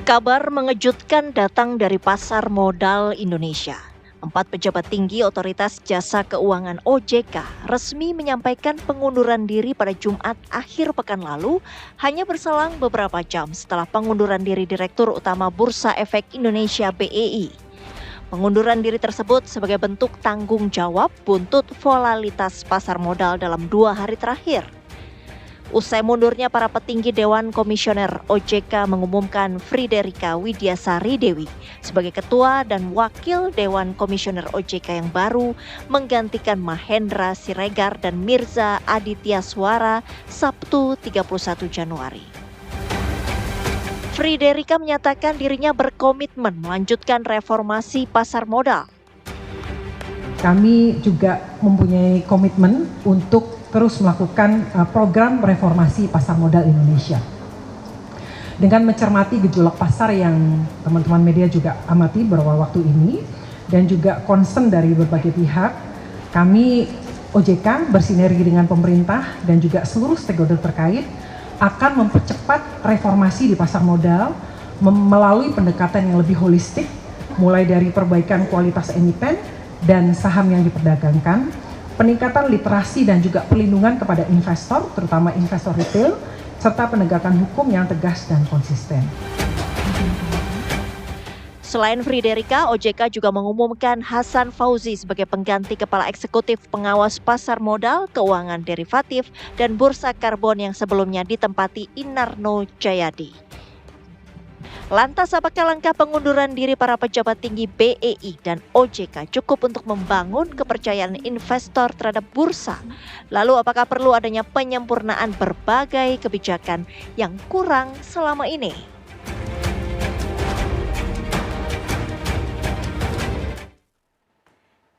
Kabar mengejutkan datang dari pasar modal Indonesia. 4 pejabat tinggi Otoritas Jasa Keuangan OJK resmi menyampaikan pengunduran diri pada Jumat akhir pekan lalu, hanya berselang beberapa jam setelah pengunduran diri Direktur Utama Bursa Efek Indonesia (BEI). Pengunduran diri tersebut sebagai bentuk tanggung jawab buntut volatilitas pasar modal dalam 2 hari terakhir. Usai mundurnya para petinggi Dewan Komisioner OJK mengumumkan Friederika Widyasari Dewi sebagai ketua dan wakil Dewan Komisioner OJK yang baru menggantikan Mahendra Siregar dan Mirza Aditya Suara Sabtu 31 Januari. Friederika menyatakan dirinya berkomitmen melanjutkan reformasi pasar modal. Kami juga mempunyai komitmen untuk terus melakukan program reformasi pasar modal Indonesia. Dengan mencermati gejolak pasar yang teman-teman media juga amati beberapa waktu ini, dan juga concern dari berbagai pihak, kami OJK bersinergi dengan pemerintah dan juga seluruh stakeholder terkait akan mempercepat reformasi di pasar modal melalui pendekatan yang lebih holistik, mulai dari perbaikan kualitas emiten dan saham yang diperdagangkan, peningkatan literasi dan juga perlindungan kepada investor, terutama investor retail, serta penegakan hukum yang tegas dan konsisten. Selain Friederika, OJK juga mengumumkan Hasan Fauzi sebagai pengganti Kepala Eksekutif Pengawas Pasar Modal, Keuangan Derivatif, dan Bursa Karbon yang sebelumnya ditempati Inarno Jayadi. Lantas apakah langkah pengunduran diri para pejabat tinggi BEI dan OJK cukup untuk membangun kepercayaan investor terhadap bursa? Lalu apakah perlu adanya penyempurnaan berbagai kebijakan yang kurang selama ini?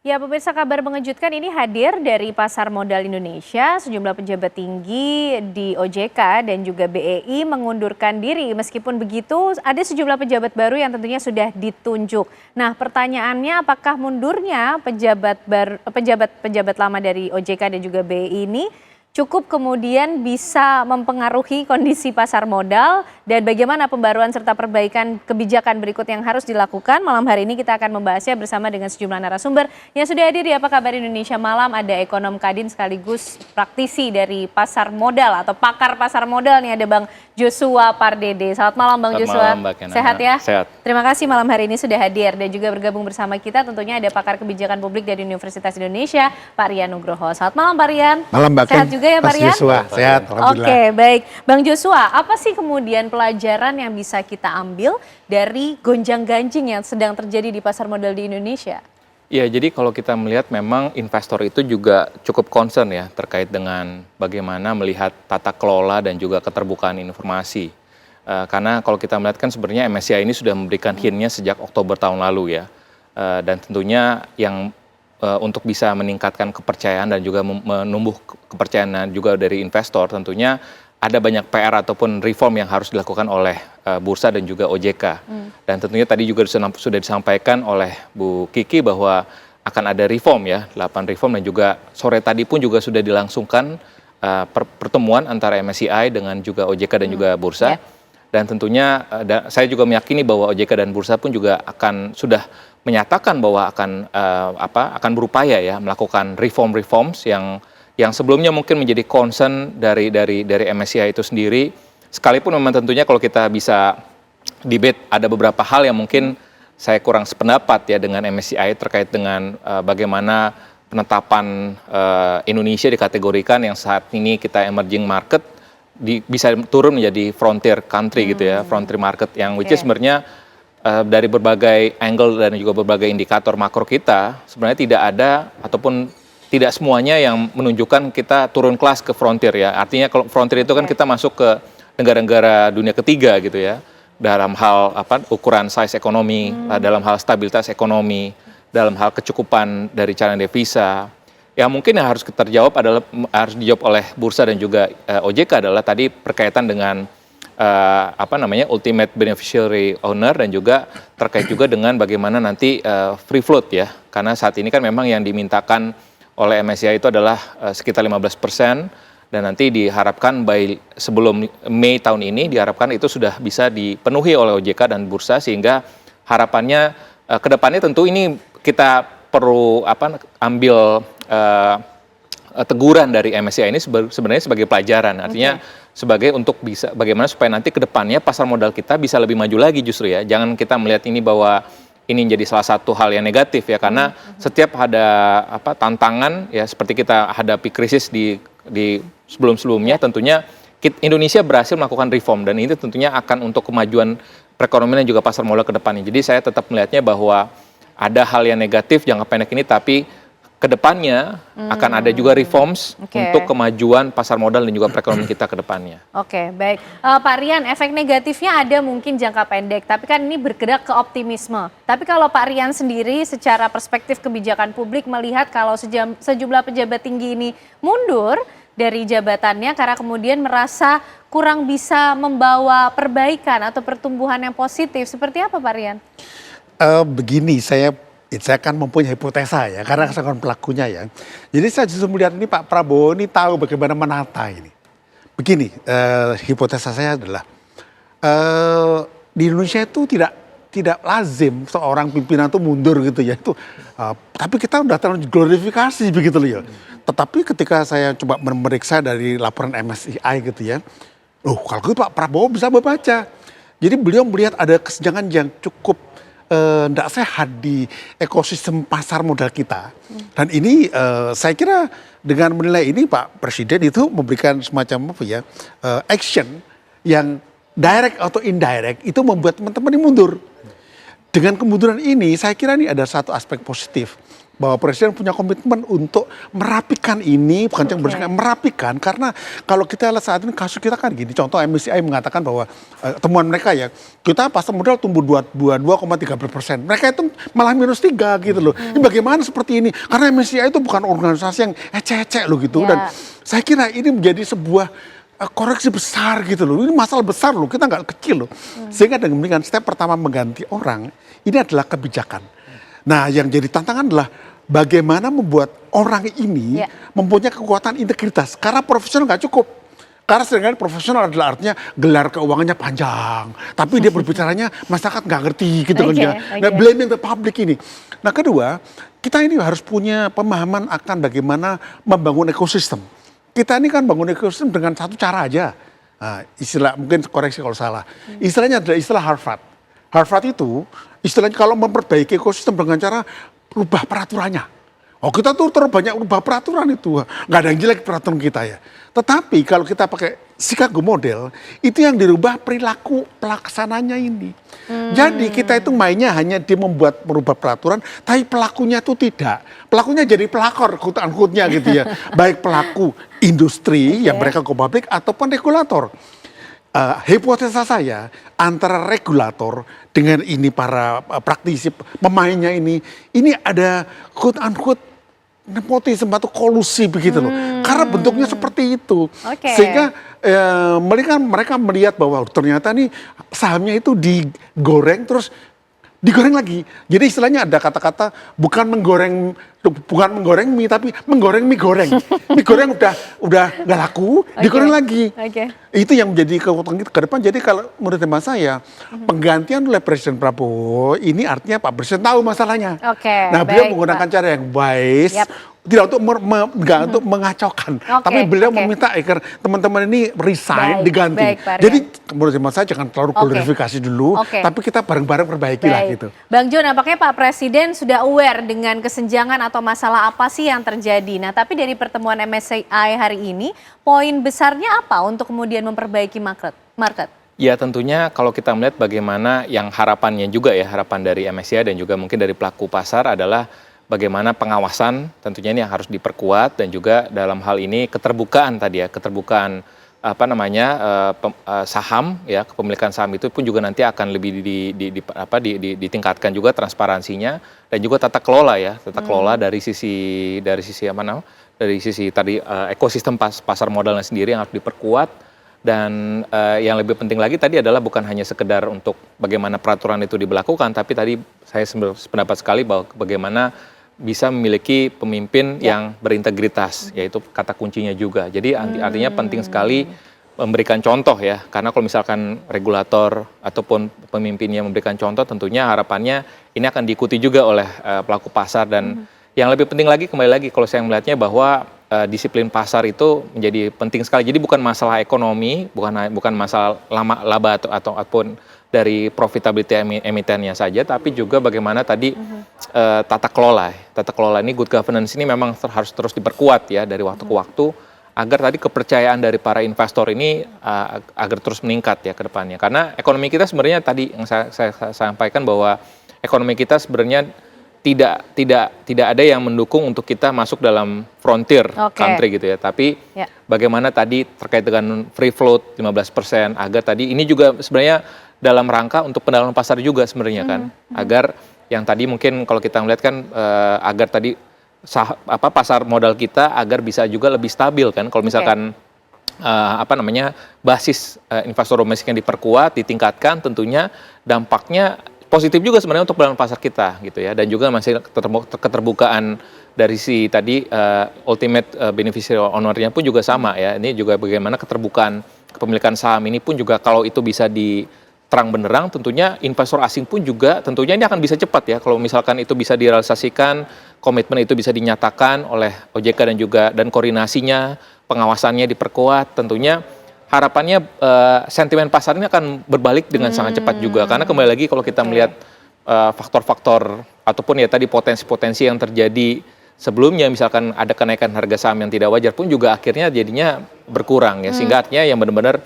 Ya, pemirsa, kabar mengejutkan ini hadir dari Pasar Modal Indonesia. Sejumlah pejabat tinggi di OJK dan juga BEI mengundurkan diri. Meskipun begitu, ada sejumlah pejabat baru yang tentunya sudah ditunjuk. Nah, pertanyaannya apakah mundurnya pejabat lama dari OJK dan juga BEI ini cukup kemudian bisa mempengaruhi kondisi pasar modal, dan bagaimana pembaruan serta perbaikan kebijakan berikut yang harus dilakukan? Malam hari ini kita akan membahasnya bersama dengan sejumlah narasumber yang sudah hadir di Apa Kabar Indonesia Malam. Ada ekonom Kadin sekaligus praktisi dari pasar modal atau pakar pasar modal nih, ada Bang Joshua Pardede. Selamat malam Bang Joshua. Sehat ya? Sehat. Terima kasih malam hari ini sudah hadir, dan juga bergabung bersama kita tentunya ada pakar kebijakan publik dari Universitas Indonesia, Pak Rian Nugroho. Selamat malam Pak Rian. Malam Mbak. Sehat juga ya Pak Rian? Joshua, sehat. Oke, baik. Bang Joshua, apa sih kemudian pelajaran yang bisa kita ambil dari gonjang-ganjing yang sedang terjadi di pasar modal di Indonesia? Ya, jadi kalau kita melihat memang investor itu juga cukup concern ya terkait dengan bagaimana melihat tata kelola dan juga keterbukaan informasi. Karena kalau kita melihat kan sebenarnya MSCI ini sudah memberikan hint-nya sejak Oktober tahun lalu ya. Dan tentunya yang untuk bisa meningkatkan kepercayaan dan juga menumbuh kepercayaan juga dari investor, tentunya ada banyak PR ataupun reform yang harus dilakukan oleh bursa dan juga OJK. Dan tentunya tadi juga sudah disampaikan oleh Bu Kiki bahwa akan ada reform ya, 8 reform, dan juga sore tadi pun juga sudah dilangsungkan pertemuan antara MSCI dengan juga OJK dan juga bursa. Dan tentunya saya juga meyakini bahwa OJK dan bursa pun juga sudah menyatakan bahwa akan berupaya ya melakukan reforms yang sebelumnya mungkin menjadi concern dari MSCI itu sendiri. Sekalipun memang tentunya kalau kita bisa debate ada beberapa hal yang mungkin saya kurang sependapat ya dengan MSCI terkait dengan bagaimana penetapan Indonesia dikategorikan yang saat ini kita emerging market bisa turun menjadi frontier country gitu ya, frontier market yang which is sebenarnya dari berbagai angle dan juga berbagai indikator makro kita sebenarnya tidak ada ataupun tidak semuanya yang menunjukkan kita turun kelas ke frontier ya. Artinya kalau frontier itu kan kita masuk ke negara-negara dunia ketiga gitu ya. Dalam hal ukuran size ekonomi, dalam hal stabilitas ekonomi, dalam hal kecukupan dari cadangan devisa. Ya mungkin yang harus harus dijawab oleh bursa dan juga OJK adalah tadi berkaitan dengan ultimate beneficiary owner, dan juga terkait juga dengan bagaimana nanti free float ya. Karena saat ini kan memang yang dimintakan oleh MSCI itu adalah sekitar 15%, Dan nanti diharapkan sebelum Mei tahun ini diharapkan itu sudah bisa dipenuhi oleh OJK dan bursa, sehingga harapannya ke depannya tentu ini kita perlu ambil teguran dari MSCI ini sebenarnya sebagai pelajaran, artinya sebagai untuk bisa bagaimana supaya nanti ke depannya pasar modal kita bisa lebih maju lagi justru ya. Jangan kita melihat ini bahwa ini jadi salah satu hal yang negatif ya, karena setiap ada tantangan ya, seperti kita hadapi krisis di sebelum-sebelumnya, tentunya Indonesia berhasil melakukan reform dan ini tentunya akan untuk kemajuan perekonomian dan juga pasar modal ke depannya. Jadi saya tetap melihatnya bahwa ada hal yang negatif jangka pendek ini, tapi kedepannya akan ada juga reforms untuk kemajuan pasar modal dan juga perekonomian kita ke depannya. Oke, baik. Pak Rian, efek negatifnya ada mungkin jangka pendek, tapi kan ini bergerak ke optimisme. Tapi kalau Pak Rian sendiri secara perspektif kebijakan publik melihat kalau sejumlah pejabat tinggi ini mundur dari jabatannya karena kemudian merasa kurang bisa membawa perbaikan atau pertumbuhan yang positif, seperti apa Pak Rian? Begini, saya akan mempunyai hipotesa ya, karena saya kan pelakunya ya. Jadi saya justru melihat ini Pak Prabowo ini tahu bagaimana menata ini. Begini, hipotesa saya adalah di Indonesia itu tidak lazim seorang pimpinan itu mundur gitu ya. Tapi kita udah terlalu glorifikasi begitu loh ya. Tetapi ketika saya coba memeriksa dari laporan MSCI gitu ya, kalau gitu Pak Prabowo bisa membaca. Jadi beliau melihat ada kesenjangan yang cukup tidak sehat di ekosistem pasar modal kita. Dan ini saya kira dengan menilai ini Pak Presiden itu memberikan semacam action yang direct atau indirect itu membuat teman-teman ini mundur. Dengan kemunduran ini saya kira ini ada satu aspek positif. Bahwa Presiden punya komitmen untuk merapikan ini, bukan cuma merapikan, karena kalau kita lihat saat ini kasus kita kan gini, contoh MSCI mengatakan bahwa temuan mereka ya, kita pasar modal tumbuh 2,3%, mereka itu malah -3 gitu loh. Ini bagaimana seperti ini? Karena MSCI itu bukan organisasi yang ecek-ecek loh gitu, dan saya kira ini menjadi sebuah koreksi besar gitu loh, ini masalah besar loh, kita nggak kecil loh. Sehingga dengan demikian step pertama mengganti orang, ini adalah kebijakan. Nah, yang jadi tantangan adalah bagaimana membuat orang ini mempunyai kekuatan integritas. Karena profesional nggak cukup. Karena seringkali profesional adalah artinya gelar keuangannya panjang. Tapi dia berbicaranya masyarakat nggak ngerti gitu kan ya. Nah, blaming the public ini. Nah, kedua, kita ini harus punya pemahaman akan bagaimana membangun ekosistem. Kita ini kan bangun ekosistem dengan satu cara aja. Nah, istilah, mungkin koreksi kalau salah. Istilahnya adalah istilah Harvard. Harvard itu istilahnya kalau memperbaiki ekosistem dengan cara rubah peraturannya. Kita tuh terlalu banyak rubah peraturan itu. Nggak ada yang jelek peraturan kita ya. Tetapi kalau kita pakai Chicago model, itu yang dirubah perilaku pelaksananya ini. Jadi kita itu mainnya hanya dia merubah peraturan, tapi pelakunya itu tidak. Pelakunya jadi pelakor, quote-unquote-nya gitu ya. Baik pelaku industri yang mereka go public ataupun regulator. Hipotesa saya antara regulator dengan ini para praktisi pemainnya ini ada quote unquote nepotisme atau kolusi begitu loh, karena bentuknya seperti itu. Sehingga mereka melihat bahwa ternyata nih sahamnya itu digoreng terus digoreng lagi. Jadi istilahnya ada kata-kata bukan menggoreng mie tapi menggoreng mie goreng. Mie goreng udah nggak laku, digoreng lagi. Itu yang menjadi kekuatan kita ke depan. Jadi kalau menurut teman saya penggantian oleh Presiden Prabowo ini artinya Pak Presiden tahu masalahnya. Nah, beliau menggunakan cara yang wise. Tidak untuk untuk mengacaukan, tapi beliau meminta agar teman-teman ini resign, diganti. Jadi menurut saya jangan terlalu glorifikasi dulu, tapi kita bareng-bareng perbaiki lah gitu. Bang Jo, nampaknya Pak Presiden sudah aware dengan kesenjangan atau masalah apa sih yang terjadi. Nah, tapi dari pertemuan MSCI hari ini, poin besarnya apa untuk kemudian memperbaiki market? Ya tentunya kalau kita melihat bagaimana yang harapannya juga ya, harapan dari MSCI dan juga mungkin dari pelaku pasar adalah bagaimana pengawasan tentunya ini yang harus diperkuat, dan juga dalam hal ini keterbukaan tadi ya, keterbukaan saham ya, kepemilikan saham itu pun juga nanti akan lebih ditingkatkan juga transparansinya, dan juga tata kelola ya, tata kelola dari sisi tadi ekosistem pasar modalnya sendiri yang harus diperkuat. Dan yang lebih penting lagi tadi adalah bukan hanya sekedar untuk bagaimana peraturan itu diberlakukan, tapi tadi saya sependapat sekali bahwa bagaimana bisa memiliki pemimpin yang berintegritas, yaitu kata kuncinya juga. Jadi artinya penting sekali memberikan contoh ya, karena kalau misalkan regulator ataupun pemimpinnya memberikan contoh, tentunya harapannya ini akan diikuti juga oleh pelaku pasar. Dan yang lebih penting lagi, kembali lagi kalau saya melihatnya bahwa disiplin pasar itu menjadi penting sekali. Jadi bukan masalah ekonomi, bukan masalah laba ataupun dari profitability emitennya saja, tapi juga bagaimana tadi tata kelola. Tata kelola ini, good governance ini memang harus terus diperkuat ya dari waktu ke waktu, agar tadi kepercayaan dari para investor ini agar terus meningkat ya ke depannya. Karena ekonomi kita sebenarnya tadi yang saya sampaikan bahwa ekonomi kita sebenarnya tidak ada yang mendukung untuk kita masuk dalam frontier country gitu ya. Tapi bagaimana tadi terkait dengan free float 15%, agar tadi ini juga sebenarnya dalam rangka untuk pendalaman pasar juga sebenarnya kan. Agar yang tadi mungkin kalau kita melihat kan agar tadi pasar modal kita agar bisa juga lebih stabil kan. Kalau misalkan basis investor domestik yang diperkuat, ditingkatkan, tentunya dampaknya positif juga sebenarnya untuk pendalaman pasar kita gitu ya. Dan juga masih keterbukaan dari si tadi ultimate beneficial owner-nya pun juga sama ya. Ini juga bagaimana keterbukaan kepemilikan saham ini pun juga kalau itu bisa terang benderang, tentunya investor asing pun juga tentunya ini akan bisa cepat ya. Kalau misalkan itu bisa direalisasikan, komitmen itu bisa dinyatakan oleh OJK dan koordinasinya, pengawasannya diperkuat, tentunya harapannya sentimen pasar ini akan berbalik dengan sangat cepat juga. Karena kembali lagi kalau kita melihat faktor-faktor ataupun ya tadi potensi-potensi yang terjadi sebelumnya, misalkan ada kenaikan harga saham yang tidak wajar pun juga akhirnya jadinya berkurang ya. Sehingga artinya yang benar-benar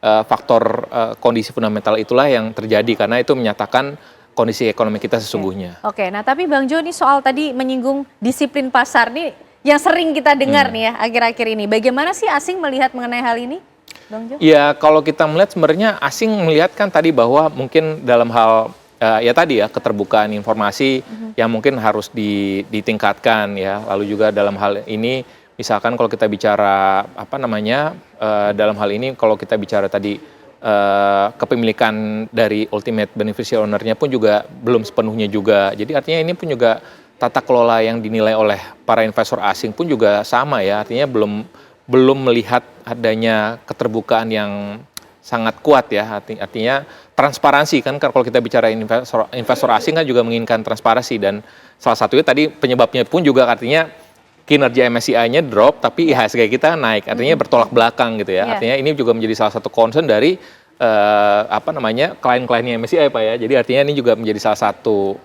faktor kondisi fundamental itulah yang terjadi, karena itu menyatakan kondisi ekonomi kita sesungguhnya. Oke, nah tapi Bang Jo, ini soal tadi menyinggung disiplin pasar nih yang sering kita dengar nih ya akhir-akhir ini. Bagaimana sih asing melihat mengenai hal ini, Bang Jo? Ya, kalau kita melihat sebenarnya asing melihat kan tadi bahwa mungkin dalam hal ya tadi ya keterbukaan informasi yang mungkin harus ditingkatkan ya. Lalu juga dalam hal ini misalkan kalau kita bicara dalam hal ini kalau kita bicara tadi kepemilikan dari ultimate beneficial owner-nya pun juga belum sepenuhnya juga. Jadi artinya ini pun juga tata kelola yang dinilai oleh para investor asing pun juga sama ya. Artinya belum melihat adanya keterbukaan yang sangat kuat ya. Artinya transparansi kan, kalau kita bicara investor asing kan juga menginginkan transparansi, dan salah satunya tadi penyebabnya pun juga artinya kinerja MSCI-nya drop tapi IHSG kita naik, artinya bertolak belakang gitu ya. Artinya ini juga menjadi salah satu concern dari klien-kliennya MSCI Pak ya. Jadi artinya ini juga menjadi salah satu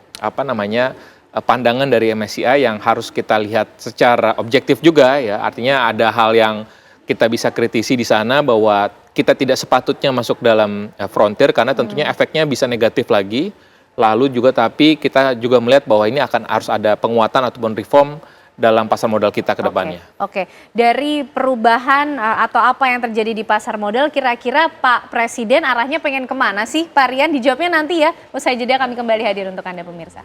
pandangan dari MSCI yang harus kita lihat secara objektif juga ya. Artinya ada hal yang kita bisa kritisi di sana bahwa kita tidak sepatutnya masuk dalam frontier karena tentunya efeknya bisa negatif lagi. Lalu juga tapi kita juga melihat bahwa ini harus ada penguatan ataupun reform dalam pasar modal kita ke depannya. Oke. Dari perubahan atau apa yang terjadi di pasar modal, kira-kira Pak Presiden arahnya pengen kemana sih? Pak Rian, dijawabnya nanti ya. Usai jeda kami kembali hadir untuk Anda pemirsa.